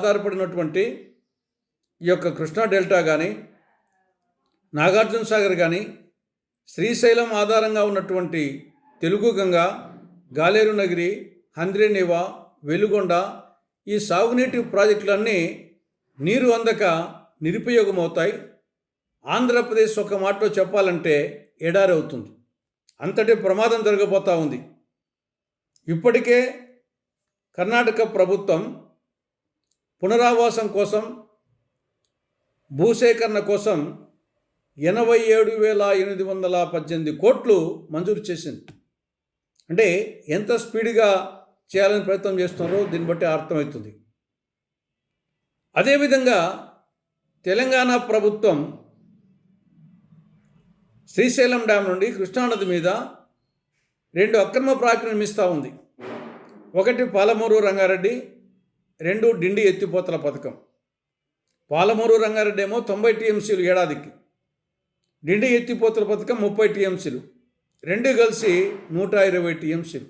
ఆధారపడినటువంటి ఈ యొక్క కృష్ణా డెల్టా కానీ, నాగార్జున సాగర్ కానీ, శ్రీశైలం ఆధారంగా ఉన్నటువంటి తెలుగు గంగ, గాలేరు నగిరి, హంద్రీనివా, వెలుగొండ ఈ సాగునీటి ప్రాజెక్టులన్నీ నీరు అందక నిరుపయోగమవుతాయి. ఆంధ్రప్రదేశ్ ఒక మాటలో చెప్పాలంటే ఎడారి అవుతుంది. అంతటి ప్రమాదం జరగబోతూ ఉంది. ఇప్పటికే కర్ణాటక ప్రభుత్వం పునరావాసం కోసం, భూసేకరణ కోసం 87,818 కోట్లు మంజూరు చేసింది. అంటే ఎంత స్పీడ్గా చేయాలని ప్రయత్నం చేస్తున్నారో దీన్ని బట్టి అర్థమవుతుంది. అదేవిధంగా తెలంగాణ ప్రభుత్వం శ్రీశైలం డ్యామ్ నుండి కృష్ణానది మీద 2 అక్రమ ప్రాజెక్టులు నిర్మిస్తూ ఉంది. ఒకటి పాలమూరు రంగారెడ్డి, 2 డిండి ఎత్తిపోతల పథకం. పాలమూరు రంగారెడ్డి ఏమో 90 టీఎంసీలు ఏడాదికి, డిండి ఎత్తిపోతల పథకం 30 టీఎంసీలు, 2 కలిసి 120 టీఎంసీలు.